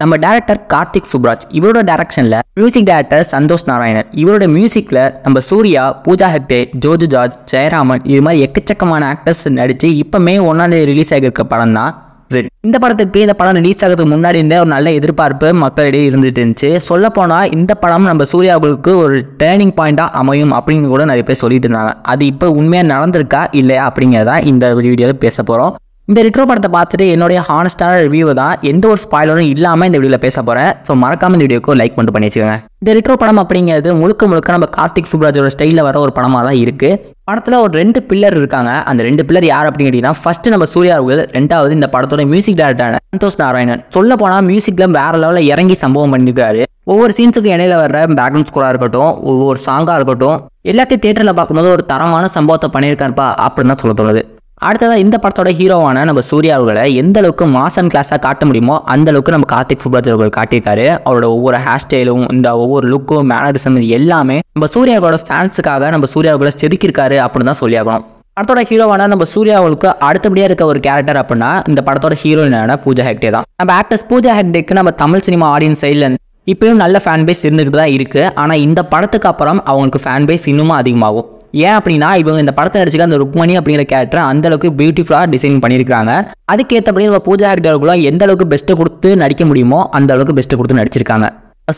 நம்ம டைரக்டர் கார்த்திக் சுப்ராஜ் இவரோட டைரக்ஷன்ல மியூசிக் டைரக்டர் சந்தோஷ் நாராயணன் இவரோட மியூசிக்ல நம்ம சூர்யா, பூஜா ஹெக்டே, ஜோஜு ஜார்ஜ், ஜெயராமன் இது மாதிரி எக்கச்சக்கமான ஆக்டர்ஸ் நடிச்சு இப்போ மே 1 ரிலீஸ் ஆகியிருக்க படம் தான் ரெட். இந்த படம் ரிலீஸ் ஆகிறதுக்கு முன்னாடி இருந்தே ஒரு நல்ல எதிர்பார்ப்பு மக்களிடையே இருந்துட்டு இருந்துச்சு. சொல்ல போனா இந்த படம் நம்ம சூர்யாவுக்கு ஒரு டேர்னிங் பாயிண்டா அமையும் அப்படின்னு கூட நிறைய பேர் சொல்லிட்டு இருந்தாங்க. அது இப்போ உண்மையா நடந்திருக்கா இல்லையா அப்படிங்கிறதா இந்த வீடியோவில் பேச போறோம். இந்த ரெட்ரோ படத்தை பார்த்துட்டு என்னுடைய ஹானஸ்டான ரிவ்யூ தான், எந்த ஒரு ஸ்பாயிலரும் இல்லாமல் இந்த வீடியோவில் பேச போகிறேன். ஸோ மறக்காம இந்த வீடியோக்கு லைக் பண்ணிட்டு பண்ணி வச்சுக்கோங்க. இந்த ரெட்ரோ படம் அப்படிங்கிறது முழுக்க நம்ம கார்த்திக் சுப்ராஜோட ஸ்டைலில் வர ஒரு படமாக தான் இருக்குது. படத்தில் ஒரு 2 பில்லர் இருக்காங்க. அந்த 2 பில்லர் யார் அப்படின்னு கேட்டிங்கன்னா, ஃபர்ஸ்ட் நம்ம சூர்யா அவர்கள், 2வது இந்த படத்தோட மியூசிக் டைரக்டரான சந்தோஷ் நாராயணன். சொல்ல போனால் மியூசிக்ல வேற லெவலில் இறங்கி சம்பவம் பண்ணியிருக்காரு. ஒவ்வொரு சீன்ஸுக்கு இடையில வர்ற பேக்ரவுண்ட் ஸ்கோராக இருக்கட்டும், ஒவ்வொரு சாங்காக இருக்கட்டும், எல்லாத்தையும் தியேட்டரில் பார்க்கும்போது ஒரு தரமான சம்பவத்தை பண்ணியிருக்காருப்பா அப்படின்னு தான் சொல்ல தோணுது. அடுத்ததாக இந்த படத்தோட ஹீரோவான நம்ம சூர்யா அவர்களை எந்த அளவுக்கு மாசன் கிளாஸாக காட்ட முடியுமோ அந்த அளவுக்கு நம்ம கார்த்திக் சுப்ராஜ் அவர்கள் காட்டியிருக்காரு. அவரோட ஒவ்வொரு ஹேர் ஸ்டைலும், இந்த ஒவ்வொரு லுக்கும், மேனரிசம் எல்லாமே நம்ம சூர்யாவோட ஃபேன்ஸுக்காக நம்ம சூர்யாவோட செதுக்கியிருக்காரு அப்படின்னு தான் சொல்லியாகணும். படத்தோட ஹீரோவான நம்ம சூர்யா அவர்களுக்கு அடுத்தபடியாக இருக்க ஒரு கேரக்டர் அப்படின்னா இந்த படத்தோட ஹீரோயினான பூஜா ஹெக்டே தான். நம்ம ஆக்டர்ஸ் பூஜா ஹெக்டேக்கு நம்ம தமிழ் சினிமா ஆடியன்ஸ் சைடில் இப்பயும் நல்ல ஃபேன் பேஸ் இருந்துகிட்டு தான் இருக்குது. ஆனால் இந்த படத்துக்கு அப்புறம் அவங்களுக்கு ஃபேன் பேஸ் இன்னும் அதிகமாகும். ஏன் அப்படின்னா இவங்க இந்த படத்தை நடிச்சுக்க அந்த ருக்மணி அப்படிங்கிற கேரக்டர் அந்த அளவுக்கு பியூட்டிஃபுல்லாக டிசைன் பண்ணியிருக்காங்க. அதுக்கேற்றபடி நம்ம பூஜா ஹெக்டேக்குள்ள எந்த அளவுக்கு பெஸ்ட்டை கொடுத்து நடிக்க முடியுமோ அந்த அளவுக்கு பெஸ்ட்டை கொடுத்து நடிச்சிருக்காங்க.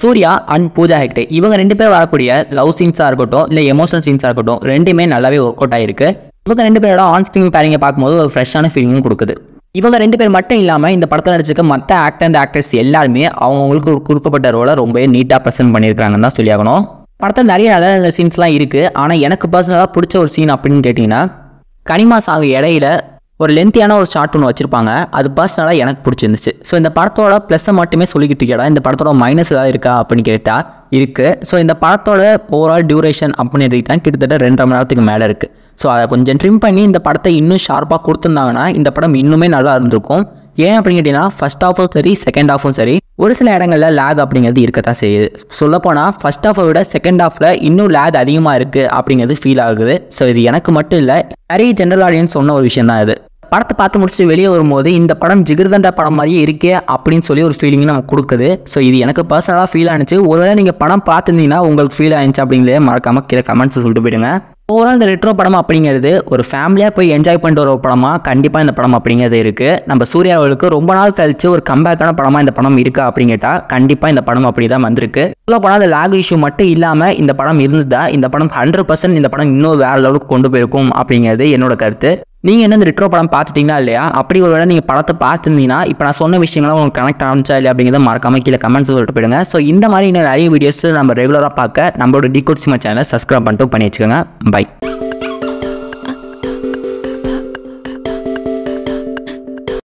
சூர்யா அண்ட் பூஜா ஹெக்டே இவங்க 2 பேர் வரக்கூடிய லவ் சீன்ஸாக இருக்கட்டும், இல்லை எமோஷனல் சீன்ஸாக இருக்கட்டும், ரெண்டுமே நல்லாவே ஒர்க் அவுட் ஆயிருக்கு. இவங்க 2 பேரோட ஆன் ஸ்க்ரீன் பேரிங்கை பார்க்கும்போது ஒரு ஃப்ரெஷ்ஷான ஃபீலிங்கும் கொடுக்குது. இவங்க 2 பேர் மட்டும் இல்லாமல் இந்த படத்தில் நடிச்சிருக்க மற்ற ஆக்டர் அண்ட் ஆக்டர்ஸ் எல்லாருமே அவங்களுக்கு ஒரு கொடுக்கப்பட்ட ரோலை ரொம்பவே நீட்டாக ப்ரெசென்ட் பண்ணியிருக்காங்கன்னு தான் சொல்லியாகணும். படத்தில் நிறைய நல்ல சீன்ஸ்லாம் இருக்குது. ஆனால் எனக்கு பர்சனலாக பிடிச்ச ஒரு சீன் அப்படின்னு கேட்டிங்கன்னா, கனிமா சாங் இடையில ஒரு லென்த்தியான ஒரு ஷார்ட் ஒன்று வச்சுருப்பாங்க. அது பர்சனலாக எனக்கு பிடிச்சிருந்துச்சு. ஸோ இந்த படத்தோட ப்ளஸ்ஸை மட்டுமே சொல்லிக்கிட்டு இருக்கா, இந்த படத்தோட மைனஸ் ஏதாவது இருக்கா அப்படின்னு கேட்டால் இருக்குது. ஸோ இந்த படத்தோட ஓவரால் டியூரேஷன் அப்படின்னு எடுத்துக்கிட்டால் கிட்டத்தட்ட 2.5 மணி நேரத்துக்கு மேலே இருக்குது. ஸோ அதை கொஞ்சம் ட்ரிம் பண்ணி இந்த படத்தை இன்னும் ஷார்ப்பாக கொடுத்துருந்தாங்கன்னா இந்த படம் இன்னுமே நல்லா இருந்திருக்கும். ஏன் அப்படின்னு கேட்டிங்கன்னா, ஃபர்ஸ்ட் ஹாஃபும் சரி செகண்ட் ஹாஃபும் சரி ஒரு சில இடங்களில் லேக் அப்படிங்கிறது இருக்கத்தான் செய்யுது. சொல்லப்போனால் ஃபர்ஸ்ட் ஹாஃபை விட செகண்ட் ஹாஃபில் இன்னும் லேக் அதிகமாக இருக்குது அப்படிங்கிறது ஃபீல் ஆகுது. ஸோ இது எனக்கு மட்டும் இல்லை, நிறைய ஜென்ரல் ஆடியன்ஸ் சொன்ன ஒரு விஷயம் தான் இது. படத்தை பார்த்து முடிச்சுட்டு வெளியே வரும்போது இந்த படம் ஜிகிர்தண்டா படம் மாதிரியே இருக்கே அப்படின்னு சொல்லி ஒரு ஃபீலிங் நமக்கு கொடுக்குது. ஸோ இது எனக்கு பர்சனலாக ஃபீல் ஆனிச்சு. ஒருவேளை நீங்கள் படம் பார்த்துருந்தீங்கன்னா உங்களுக்கு ஃபீல் ஆனிச்சு அப்படிங்கிறத மறக்காமல் கீழே கமெண்ட்ஸ் சொல்லிட்டு போயிடுங்க. ஓவரால் இந்த ரெட்ரோ படம் அப்படிங்கிறது ஒரு ஃபேமிலியாக போய் என்ஜாய் பண்ணிட்டு வர படமாக கண்டிப்பாக இந்த படம் அப்படிங்கிறது இருக்குது. நம்ம சூர்யாவுக்கு ரொம்ப நாள் கழிச்சு ஒரு கம்பேக்கான படமாக இந்த படம் இருக்கா அப்படின்னு கேட்டால் கண்டிப்பாக இந்த படம் அப்படி தான் வந்திருக்கு. சொல்ல போனால் அந்த லேக் இஷ்யூ மட்டும் இல்லாமல் இந்த படம் இருந்ததா இந்த படம் 100% இந்த படம் இன்னும் வேறு லெவலுக்கு கொண்டு போயிருக்கும் அப்படிங்கிறது என்னோட கருத்து. நீங்கள் என்ன இந்த ரெட்ரோ படம் பார்த்துட்டீங்களா இல்லையா? அப்படி ஒரு வேளை நீங்கள் படத்தை பார்த்துருந்தீங்கன்னா இப்போ நான் சொன்ன விஷயங்கள்லாம் உங்களுக்கு கனெக்ட் ஆனிச்சா இல்லையா அப்படிங்கிறத மறக்காம கீழே கமெண்ட்ஸ் சொல்லிட்டு போயிடுங்க. ஸோ இந்த மாதிரி இன்னும் நிறைய வீடியோஸ் நம்ம ரெகுலராக பார்க்க நம்மளோட டிகோட் சினிமா சேனலை சப்ஸ்கிரைப் பண்ணிட்டு பண்ணி வச்சுக்கோங்க. பை.